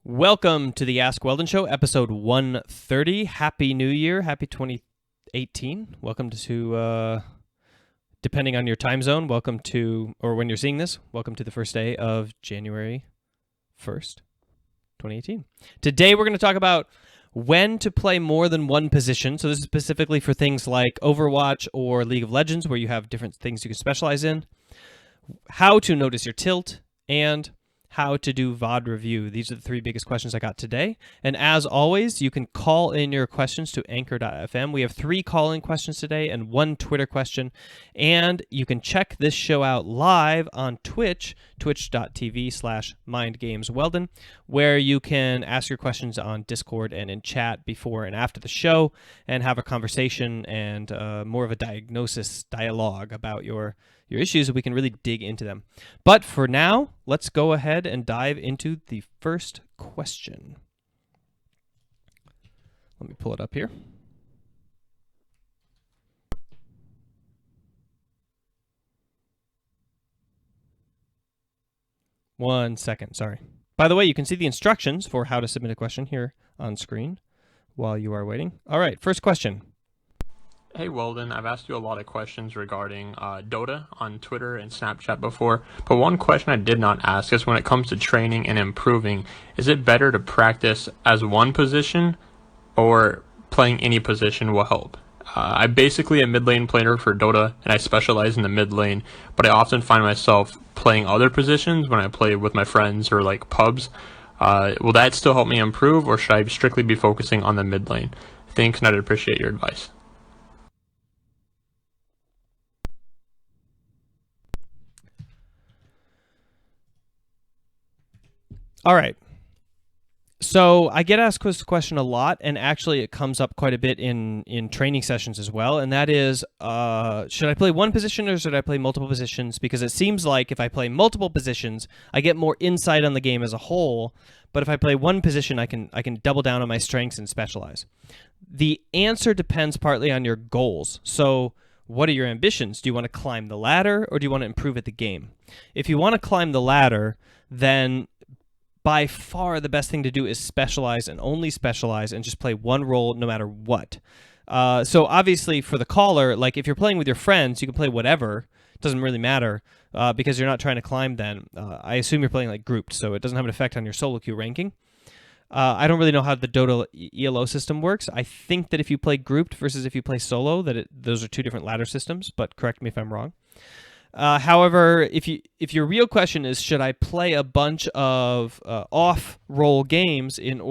Welcome to the Ask Weldon Show, episode 130. Happy New Year. Happy 2018. Welcome to, depending on your time zone, welcome to, or when you're seeing this, welcome to the first day of January 1st, 2018. Today we're going to talk about when to play more than one position. So this is specifically for things like Overwatch or League of Legends, where you have different things you can specialize in. How to notice your tilt, and how to do VOD review. These are the three biggest questions I got today. And as always, you can call in your questions to anchor.fm. We have 3 call-in questions today and 1 Twitter question. And you can check this show out live on Twitch, twitch.tv/mindgamesweldon, where you can ask your questions on Discord and in chat before and after the show and have a conversation and more of a dialogue about your issues, so we can really dig into them. But for now, let's go ahead and dive into the first question. Let me pull it up here. One second, sorry. By the way, you can see the instructions for how to submit a question here on screen while you are waiting. All right, first question. Hey Weldon, I've asked you a lot of questions regarding Dota on Twitter and Snapchat before, but one question I did not ask is when it comes to training and improving, is it better to practice as one position or playing any position will help? I'm basically a mid lane player for Dota and I specialize in the mid lane, but I often find myself playing other positions when I play with my friends or like pubs. Will that still help me improve, or should I strictly be focusing on the mid lane? Thanks, and I'd appreciate your advice. All right. So I get asked this question a lot, and actually it comes up quite a bit in training sessions as well, and that is, should I play one position or should I play multiple positions? Because it seems like if I play multiple positions, I get more insight on the game as a whole, but if I play one position, I can double down on my strengths and specialize. The answer depends partly on your goals. So what are your ambitions? Do you want to climb the ladder, or do you want to improve at the game? If you want to climb the ladder, then by far the best thing to do is specialize and only specialize and just play one role no matter what. So obviously for the caller, like if you're playing with your friends, you can play whatever. It doesn't really matter because you're not trying to climb then. I assume you're playing like grouped, so it doesn't have an effect on your solo queue ranking. I don't really know how the Dota ELO system works. I think that if you play grouped versus if you play solo, that those are 2 different ladder systems, but correct me if I'm wrong. However, if your real question is, should I play a bunch of off-role games in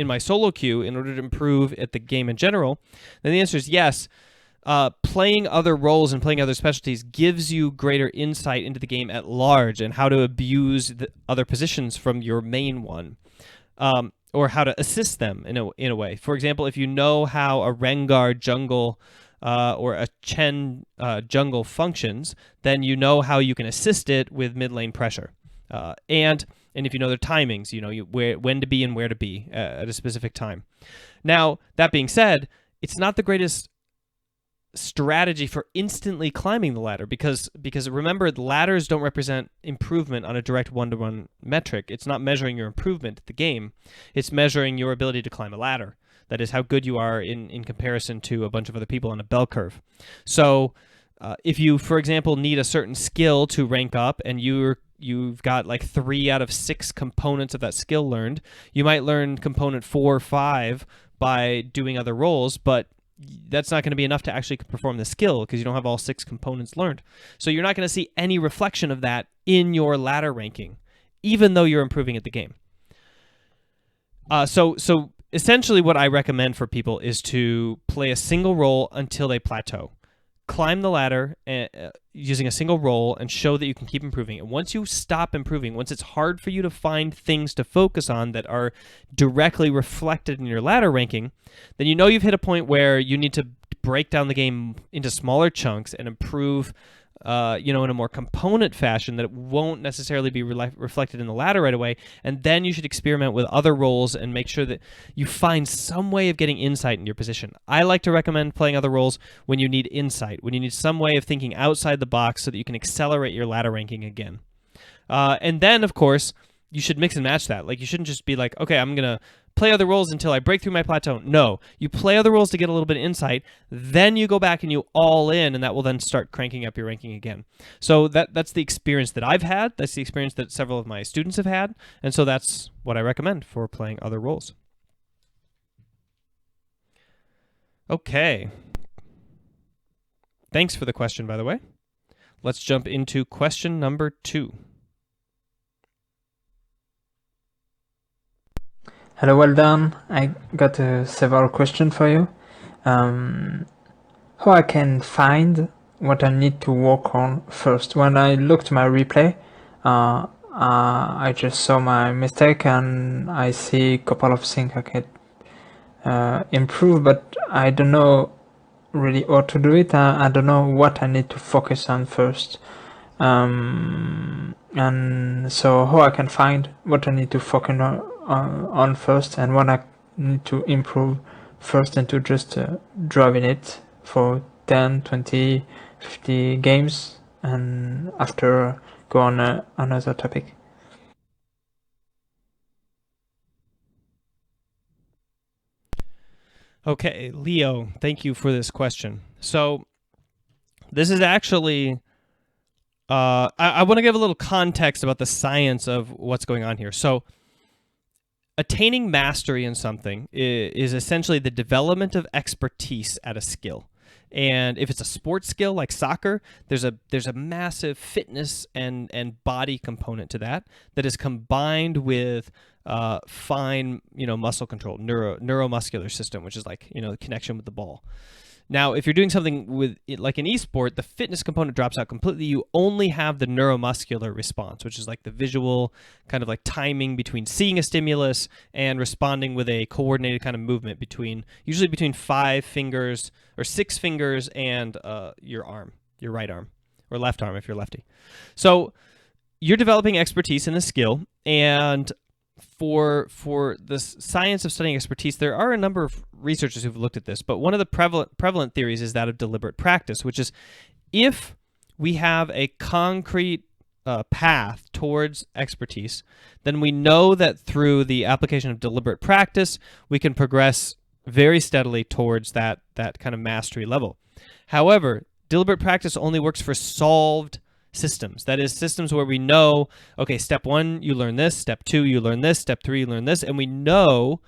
my solo queue in order to improve at the game in general, then the answer is yes. Playing other roles and playing other specialties gives you greater insight into the game at large and how to abuse the other positions from your main one, or how to assist them in a way. For example, if you know how a Rengar jungle or a Chen jungle functions, then you know how you can assist it with mid lane pressure. And if you know their timings, you know when to be and where to be at a specific time. Now, that being said, it's not the greatest strategy for instantly climbing the ladder because remember, the ladders don't represent improvement on a direct one-to-one metric. It's not measuring your improvement at the game. It's measuring your ability to climb a ladder. That is how good you are in comparison to a bunch of other people on a bell curve. So if you, for example, need a certain skill to rank up and you've got like 3 out of 6 components of that skill learned, you might learn component 4 or 5 by doing other roles, but that's not going to be enough to actually perform the skill because you don't have all 6 components learned. So you're not going to see any reflection of that in your ladder ranking, even though you're improving at the game. So essentially what I recommend for people is to play a single role until they plateau. Climb the ladder using a single role and show that you can keep improving. And once you stop improving, once it's hard for you to find things to focus on that are directly reflected in your ladder ranking, then you know you've hit a point where you need to break down the game into smaller chunks and improve in a more component fashion that it won't necessarily be reflected in the ladder right away. And then you should experiment with other roles and make sure that you find some way of getting insight in your position. I like to recommend playing other roles when you need insight, when you need some way of thinking outside the box so that you can accelerate your ladder ranking again. And then, of course, you should mix and match that. Like, you shouldn't just be like, okay, I'm going to play other roles until I break through my plateau. No, you play other roles to get a little bit of insight, then you go back and you all in, and that will then start cranking up your ranking again. So that's the experience that I've had. That's the experience that several of my students have had, and so that's what I recommend for playing other roles. Okay. Thanks for the question, by the way. Let's jump into question number 2. Hello, Weldon. I got several questions for you. How I can find what I need to work on first? When I looked my replay, I just saw my mistake and I see a couple of things I can improve, but I don't know really how to do it. I don't know what I need to focus on first. And so how I can find what I need to focus on first and what I need to improve first, and to just driving it for 10, 20, 50 games, and after go on another topic. Okay, Leo, thank you for this question. So this is actually, I want to give a little context about the science of what's going on here. So attaining mastery in something is essentially the development of expertise at a skill. And if it's a sports skill like soccer, there's a massive fitness and body component to that is combined with fine, muscle control, neuromuscular system, which is like, the connection with the ball. Now, if you're doing something with like an esport, the fitness component drops out completely. You only have the neuromuscular response, which is like the visual kind of like timing between seeing a stimulus and responding with a coordinated kind of movement usually between 5 fingers or 6 fingers and your arm, your right arm or left arm if you're lefty. So you're developing expertise in the skill, and for the science of studying expertise, there are a number of researchers who've looked at this, but one of the prevalent theories is that of deliberate practice, which is if we have a concrete path towards expertise, then we know that through the application of deliberate practice, we can progress very steadily towards that kind of mastery level. However, deliberate practice only works for solved systems. That is, systems where we know, okay, step 1, you learn this, step 2, you learn this, step 3, you learn this, and we know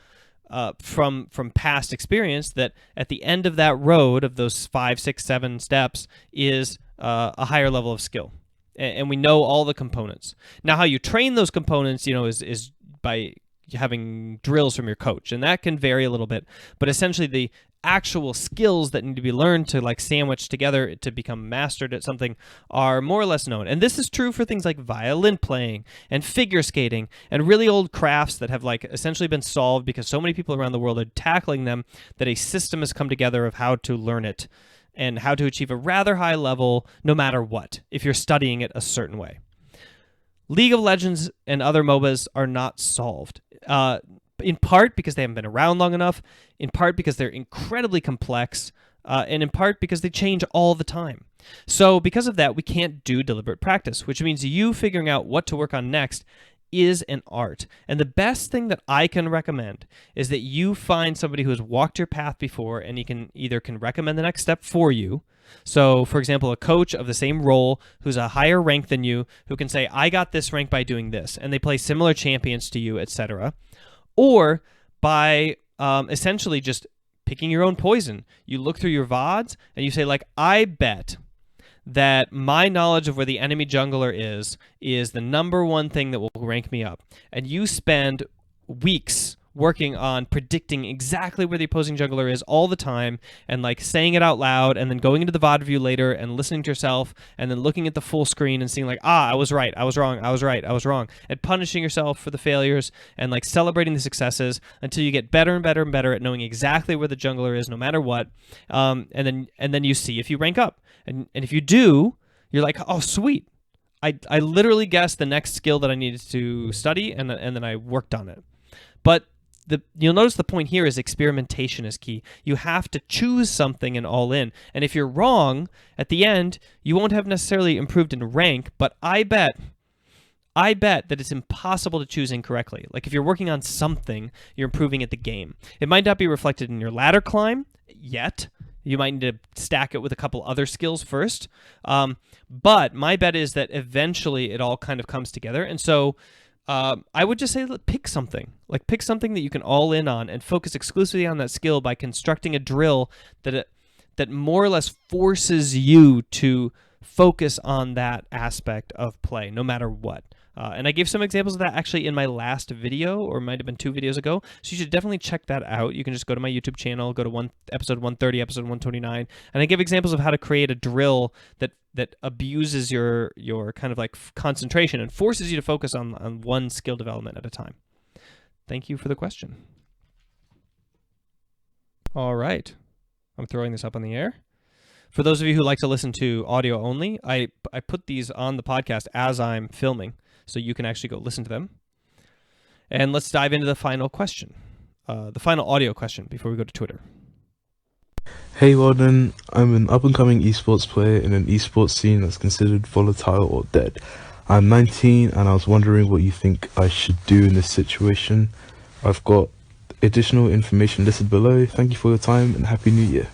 from past experience that at the end of that road of those 5, 6, 7 steps is a higher level of skill, and we know all the components. Now, how you train those components, is by having drills from your coach, and that can vary a little bit, but essentially the actual skills that need to be learned to like sandwich together to become mastered at something are more or less known. And this is true for things like violin playing and figure skating and really old crafts that have like essentially been solved because so many people around the world are tackling them that a system has come together of how to learn it and how to achieve a rather high level no matter what if you're studying it a certain way. League of Legends and other MOBAs are not solved. In part because they haven't been around long enough, in part because they're incredibly complex, and in part because they change all the time. So because of that, we can't do deliberate practice, which means you figuring out what to work on next is an art. And the best thing that I can recommend is that you find somebody who has walked your path before, and he can recommend the next step for you. So, for example, a coach of the same role who's a higher rank than you, who can say, I got this rank by doing this, and they play similar champions to you, etc. Or by essentially just picking your own poison. You look through your VODs and you say, like, I bet that my knowledge of where the enemy jungler is the number one thing that will rank me up. And you spend weeks working on predicting exactly where the opposing jungler is all the time and like saying it out loud and then going into the VOD view later and listening to yourself and then looking at the full screen and seeing like, I was right, I was wrong, I was right, I was wrong, and punishing yourself for the failures and like celebrating the successes until you get better and better and better at knowing exactly where the jungler is no matter what. And then you see if you rank up. And if you do, you're like, oh, sweet. I literally guessed the next skill that I needed to study and then I worked on it. But you'll notice the point here is experimentation is key. You have to choose something and all in. And if you're wrong, at the end, you won't have necessarily improved in rank, but I bet I bet that it's impossible to choose incorrectly. Like if you're working on something, you're improving at the game. It might not be reflected in your ladder climb yet. You might need to stack it with a couple other skills first. But my bet is that eventually it all kind of comes together. And so I would just say pick something. Like pick something that you can all in on and focus exclusively on that skill by constructing a drill that more or less forces you to focus on that aspect of play, no matter what. And I gave some examples of that actually in my last video, or might have been 2 videos ago. So you should definitely check that out. You can just go to my YouTube channel, go to episode 130, episode 129, and I give examples of how to create a drill that abuses your kind of like concentration and forces you to focus on one skill development at a time. Thank you for the question. All right. I'm throwing this up on the air. For those of you who like to listen to audio only, I put these on the podcast as I'm filming, so you can actually go listen to them. And let's dive into the final question, the final audio question before we go to Twitter. Hey Weldon, I'm an up-and-coming esports player in an esports scene that's considered volatile or dead. I'm 19 and I was wondering what you think I should do in this situation. I've got additional information listed below. Thank you for your time and Happy New Year.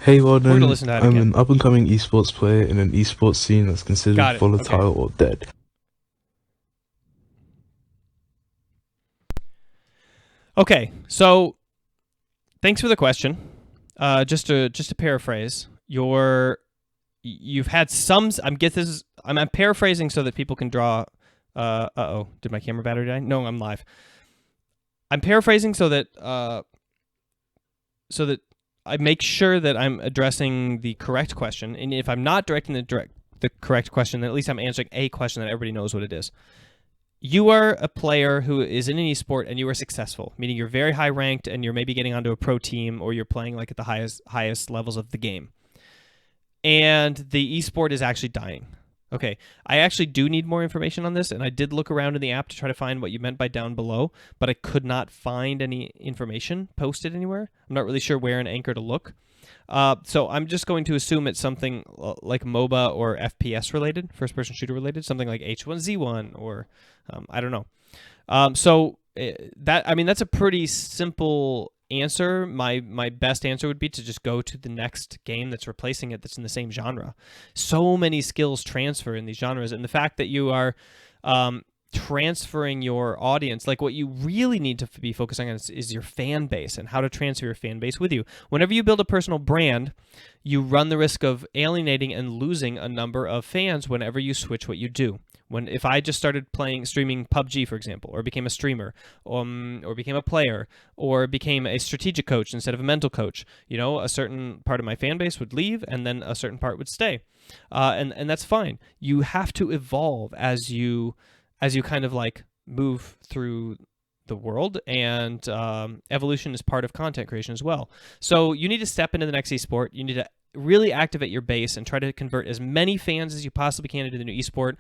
Hey Weldon, I'm an up-and-coming esports player in an esports scene that's considered volatile or dead. Okay, so thanks for the question. Just to paraphrase, you've had some. I'm paraphrasing so that people can draw. Uh-oh, did my camera battery die? No, I'm live. I'm paraphrasing so that I make sure that I'm addressing the correct question, and if I'm not directing the correct question, then at least I'm answering a question that everybody knows what it is. You are a player who is in an esport and you are successful, meaning you're very high ranked and you're maybe getting onto a pro team or you're playing like at the highest levels of the game. And the esport is actually dying. Okay, I actually do need more information on this, and I did look around in the app to try to find what you meant by down below, but I could not find any information posted anywhere. I'm not really sure where in Anchor to look. So I'm just going to assume it's something like MOBA or FPS related, first-person shooter related, something like H1Z1 or I don't know. That's a pretty simple answer. My best answer would be to just go to the next game that's replacing it that's in the same genre. So many skills transfer in these genres, and the fact that you are transferring your audience, like what you really need to be focusing on is your fan base and how to transfer your fan base with you. Whenever you build a personal brand, you run the risk of alienating and losing a number of fans whenever you switch what you do. If I just started streaming PUBG, for example, or became a streamer, or became a player, or became a strategic coach instead of a mental coach, a certain part of my fan base would leave, and then a certain part would stay, and that's fine. You have to evolve as you kind of like move through the world, and evolution is part of content creation as well. So you need to step into the next esport. You need to really activate your base and try to convert as many fans as you possibly can into the new esport.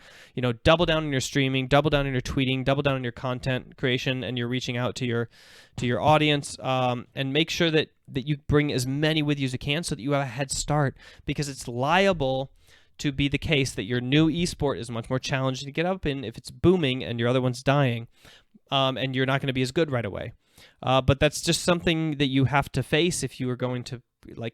Double down on your streaming, double down on your tweeting, double down on your content creation, and you're reaching out to your audience, and make sure that you bring as many with you as you can so that you have a head start, because it's liable to be the case that your new esport is much more challenging to get up in if it's booming and your other one's dying, and you're not going to be as good right away. But that's just something that you have to face if you are going to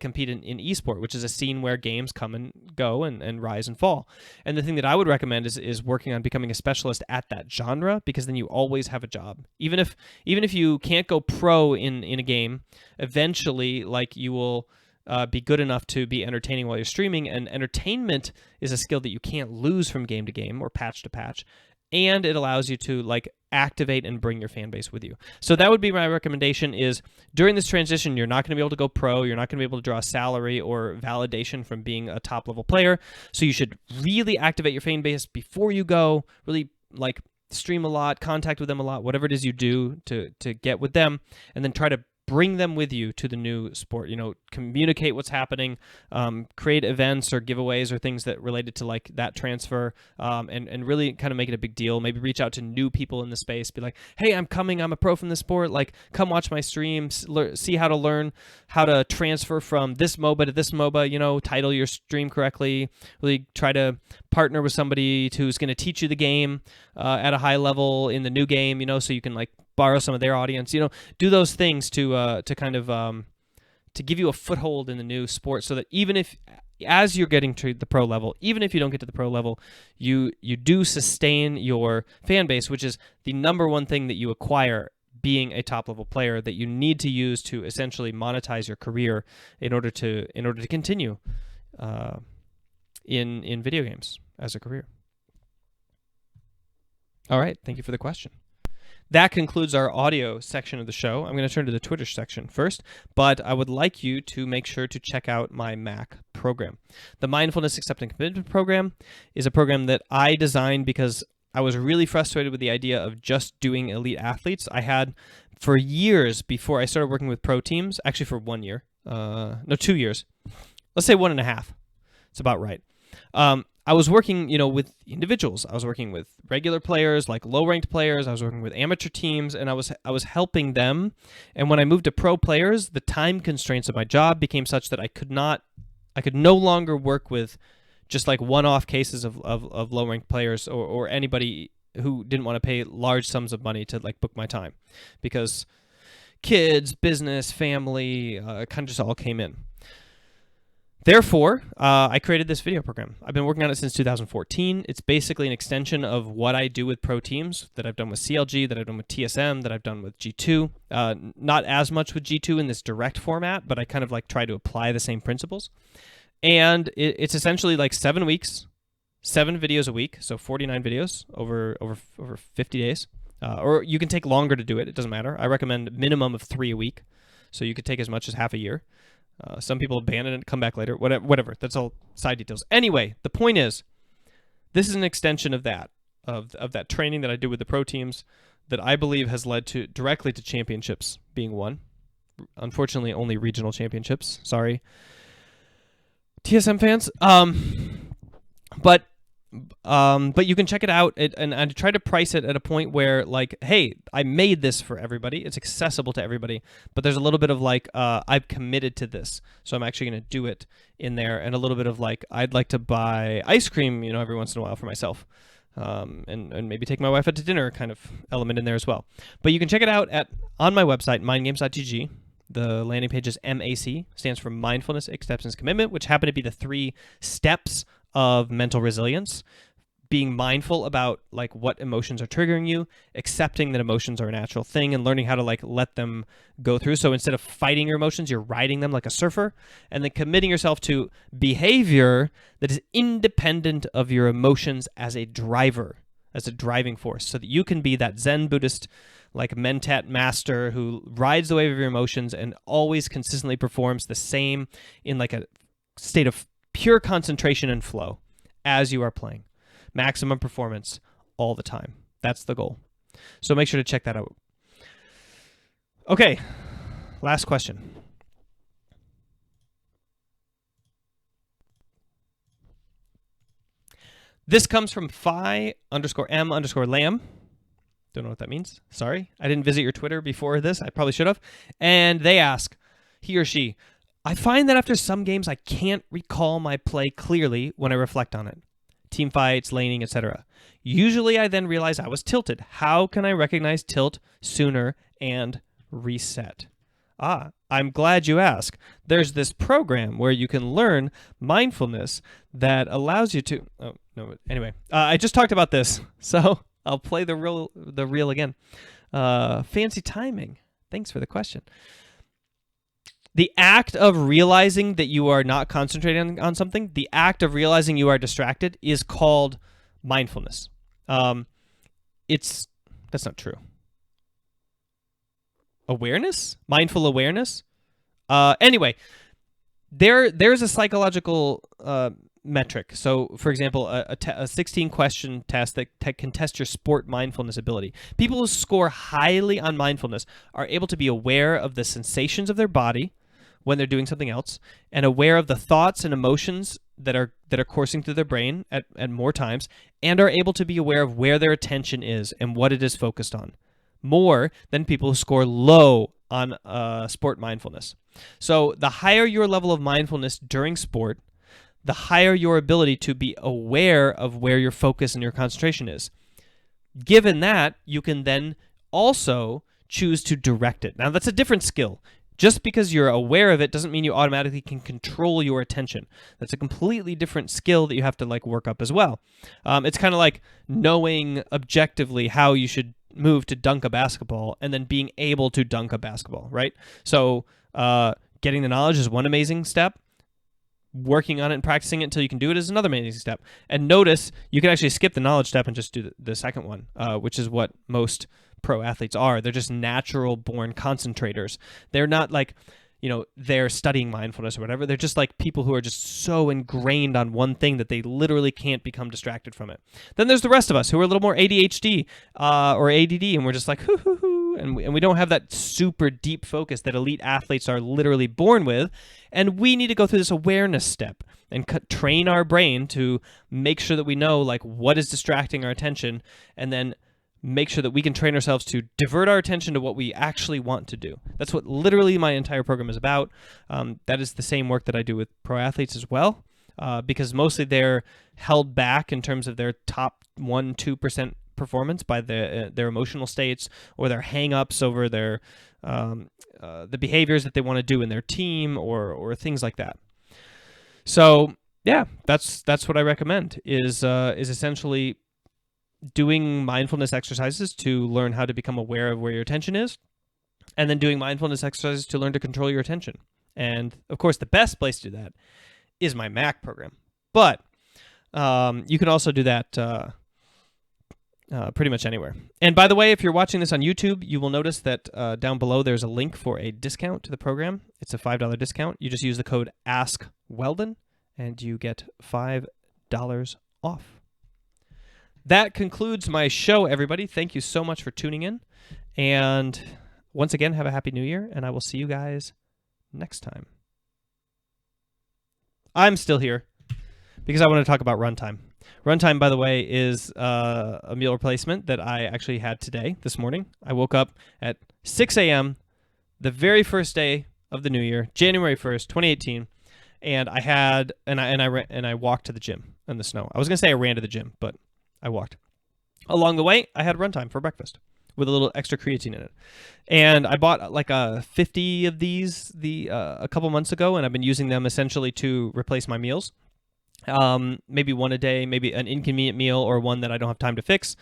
compete in esport, which is a scene where games come and go and rise and fall. And the thing that I would recommend is working on becoming a specialist at that genre, because then you always have a job. Even if you can't go pro in a game, eventually you will be good enough to be entertaining while you're streaming, and entertainment is a skill that you can't lose from game to game or patch to patch, and it allows you to activate and bring your fan base with you. So that would be my recommendation, is during this transition, you're not going to be able to go pro, you're not going to be able to draw a salary or validation from being a top level player, so you should really activate your fan base before you go, really stream a lot, contact with them a lot, whatever it is you do to get with them, and then try to bring them with you to the new sport. Communicate what's happening, create events or giveaways or things that related to like that transfer, and really kind of make it a big deal. Maybe reach out to new people in the space. Be like, hey, I'm coming. I'm a pro from this sport. Like, come watch my stream. See how to learn how to transfer from this MOBA to this MOBA. Title your stream correctly. Really try to partner with somebody who's going to teach you the game at a high level in the new game. So you can like borrow some of their audience. Do those things to kind of to give you a foothold in the new sport, so that even if as you're getting to the pro level, even if you don't get to the pro level, you do sustain your fan base, which is the number one thing that you acquire being a top level player, that you need to use to essentially monetize your career in order to continue in video games as a career. All right, thank you for the question. That concludes our audio section of the show. I'm going to turn to the Twitter section first, but I would like you to make sure to check out my Mac program. The Mindfulness Acceptance Commitment Program is a program that I designed because I was really frustrated with the idea of just doing elite athletes. I had for years before I started working with pro teams, actually for 1 year, 2 years. Let's say 1.5. It's about right. I was working, with individuals. I was working with regular players, like low-ranked players. I was working with amateur teams, and I was helping them. And when I moved to pro players, the time constraints of my job became such that I could no longer work with just like one-off cases of low-ranked players or anybody who didn't want to pay large sums of money to like book my time, because kids, business, family, kind of just all came in. Therefore, I created this video program. I've been working on it since 2014. It's basically an extension of what I do with pro teams that I've done with CLG, that I've done with TSM, that I've done with G2. Not as much with G2 in this direct format, but I kind of like try to apply the same principles. And it's essentially like 7 weeks, 7 videos a week, so 49 videos over 50 days. Or you can take longer to do it. It doesn't matter. I recommend a minimum of 3 a week, so you could take as much as half a year. Some people abandon it, come back later, whatever. That's all side details. Anyway, the point is, this is an extension of that, of that training that I do with the pro teams that I believe has led directly to championships being won. Unfortunately, only regional championships. Sorry, TSM fans. But you can check it out, and I try to price it at a point where, like, hey, I made this for everybody. It's accessible to everybody, but there's a little bit of like, I've committed to this, so I'm actually going to do it in there, and a little bit of like, I'd like to buy ice cream, every once in a while for myself, and maybe take my wife out to dinner kind of element in there as well. But you can check it out on my website, mindgames.gg. The landing page is MAC, stands for Mindfulness, Acceptance, Commitment, which happen to be the 3 steps of mental resilience. Being mindful about like what emotions are triggering you, accepting that emotions are a natural thing, and learning how to like let them go through. So instead of fighting your emotions, you're riding them like a surfer, and then committing yourself to behavior that is independent of your emotions as a driver, as a driving force, so that you can be that Zen Buddhist like mentat master who rides the wave of your emotions and always consistently performs the same in like a state of pure concentration and flow as you are playing. Maximum performance all the time. That's the goal. So make sure to check that out. Okay, last question. This comes from Phi_M_Lamb. Don't know what that means. Sorry. I didn't visit your Twitter before this. I probably should have. And they ask, he or she, I find that after some games I can't recall my play clearly when I reflect on it. Team fights, laning, etc. Usually I then realize I was tilted. How can I recognize tilt sooner and reset? I'm glad you asked. There's this program where you can learn mindfulness that allows you to... Oh, no, anyway. I just talked about this, so I'll play the reel again. Fancy timing. Thanks for the question. The act of realizing that you are not concentrating on something, the act of realizing you are distracted is called mindfulness. That's not true. Awareness? Mindful awareness? Anyway, there's a psychological metric. So, for example, a 16-question test that can test your sport mindfulness ability. People who score highly on mindfulness are able to be aware of the sensations of their body when they're doing something else, and aware of the thoughts and emotions that are coursing through their brain at more times, and are able to be aware of where their attention is and what it is focused on, more than people who score low on sport mindfulness. So the higher your level of mindfulness during sport, the higher your ability to be aware of where your focus and your concentration is. Given that, you can then also choose to direct it. Now, that's a different skill. Just because you're aware of it doesn't mean you automatically can control your attention. That's a completely different skill that you have to work up as well. It's kind of like knowing objectively how you should move to dunk a basketball and then being able to dunk a basketball, right? So getting the knowledge is one amazing step. Working on it and practicing it until you can do it is another amazing step. And notice you can actually skip the knowledge step and just do the second one, which is what most pro athletes are. They're just natural born concentrators. They're not they're studying mindfulness or whatever. They're just like people who are just so ingrained on one thing that they literally can't become distracted from it. Then there's the rest of us who are a little more ADHD or ADD, and we're just like, hoo, hoo, hoo, and we don't have that super deep focus that elite athletes are literally born with. And we need to go through this awareness step and train our brain to make sure that we know what is distracting our attention, and then make sure that we can train ourselves to divert our attention to what we actually want to do. That's what literally my entire program is about. That is the same work that I do with pro athletes as well, because mostly they're held back in terms of their top 1-2% performance by their emotional states or their hang-ups over their the behaviors that they want to do in their team or things like that. So yeah, that's what I recommend is essentially doing mindfulness exercises to learn how to become aware of where your attention is, and then doing mindfulness exercises to learn to control your attention. And of course, the best place to do that is my Mac program. But you can also do that pretty much anywhere. And by the way, if you're watching this on YouTube, you will notice that down below there's a link for a discount to the program. It's a $5 discount. You just use the code AskWeldon, and you get $5 off. That concludes my show, everybody. Thank you so much for tuning in. And once again, have a happy new year, and I will see you guys next time. I'm still here because I want to talk about Runtime. Runtime, by the way, is a meal replacement that I actually had this morning. I woke up at 6 a.m., the very first day of the new year, January 1st, 2018, and I walked to the gym in the snow. I was going to say I ran to the gym, but I walked. Along the way, I had Runtime for breakfast with a little extra creatine in it. And I bought 50 of these a couple months ago, and I've been using them essentially to replace my meals. Maybe one a day, maybe an inconvenient meal or one that I don't have time to fix.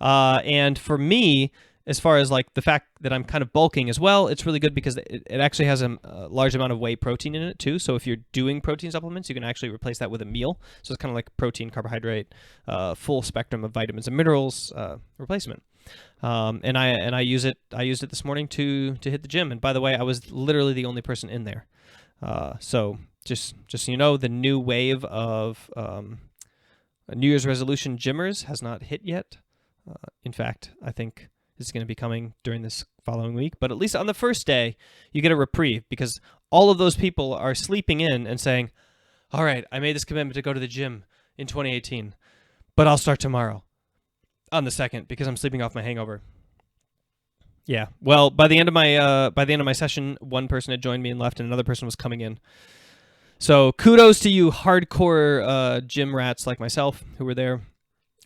And for me, as far as the fact that I'm kind of bulking as well, it's really good because it actually has a large amount of whey protein in it too. So if you're doing protein supplements, you can actually replace that with a meal. So it's kind of like protein, carbohydrate, full spectrum of vitamins and minerals replacement. And I use it. I used it this morning to hit the gym. And by the way, I was literally the only person in there. So just so you know, the new wave of New Year's resolution gymmers has not hit yet. In fact, I think it's going to be coming during this following week. But at least on the first day, you get a reprieve because all of those people are sleeping in and saying, all right, I made this commitment to go to the gym in 2018, but I'll start tomorrow on the 2nd because I'm sleeping off my hangover. Yeah. Well, by the end of my session, one person had joined me and left, and another person was coming in. So kudos to you hardcore gym rats like myself who were there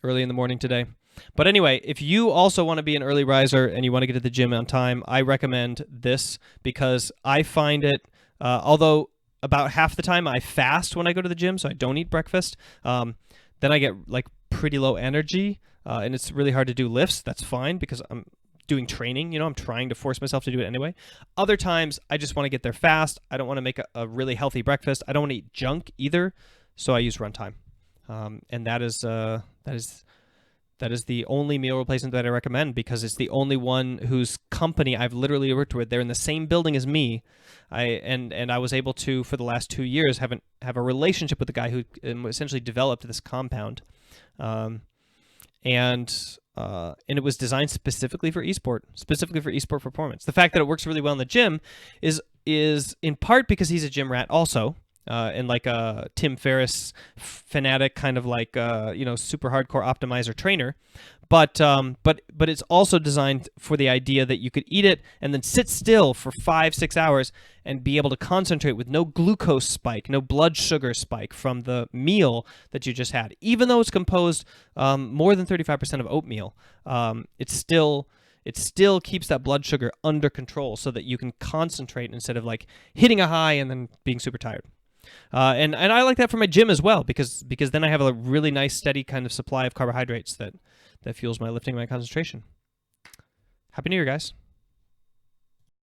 early in the morning today. But anyway, if you also want to be an early riser and you want to get to the gym on time, I recommend this because I find it, although about half the time I fast when I go to the gym, so I don't eat breakfast, then I get pretty low energy, and it's really hard to do lifts. That's fine because I'm doing training, I'm trying to force myself to do it anyway. Other times I just want to get there fast. I don't want to make a really healthy breakfast. I don't want to eat junk either, so I use Runtime. And that is That is the only meal replacement that I recommend, because it's the only one whose company I've literally worked with. They're in the same building as me. I was able to, for the last 2 years, have a relationship with the guy who essentially developed this compound. And it was designed specifically for esport performance. The fact that it works really well in the gym is in part because he's a gym rat also. And like a Tim Ferriss fanatic, kind of like super hardcore optimizer trainer, but it's also designed for the idea that you could eat it and then sit still for 5-6 hours and be able to concentrate with no glucose spike, no blood sugar spike from the meal that you just had. Even though it's composed more than 35% of oatmeal, it still keeps that blood sugar under control so that you can concentrate instead of like hitting a high and then being super tired. And I like that for my gym as well, because then I have a really nice steady kind of supply of carbohydrates that fuels my lifting and my concentration. Happy New Year, guys.